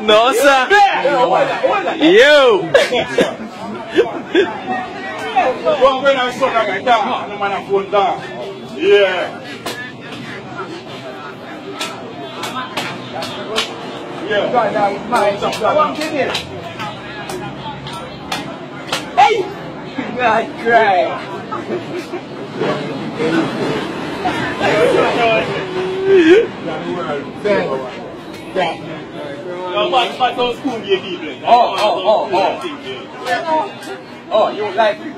No, sir. Yo. When I saw that guy, I'm on a phone down. Yeah. Yeah. Hey! God, cry. Oh, you like it?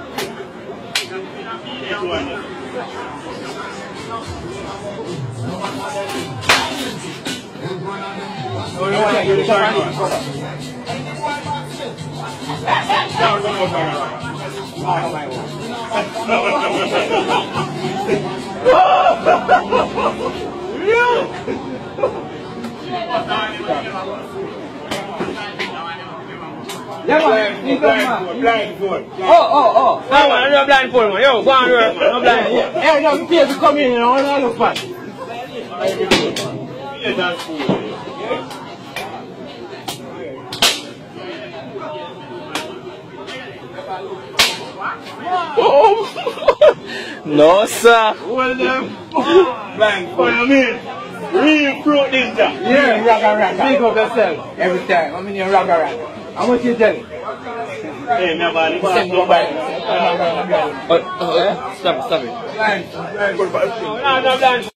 Blindfold. Oh. No, man, you're blindfold, man. Yo, go on, man. No blind. Hey, no, you pay to come in, you know, I look fat. Yeah, that's cool. Oh. No, sir. Well, them. Blindfold. I mean, real fruit this job. Yeah, ragga. Big up yourself every time. I'm in your ragga. How much you tell? Hey, nobody. Stop it. Blindfold. No, blind.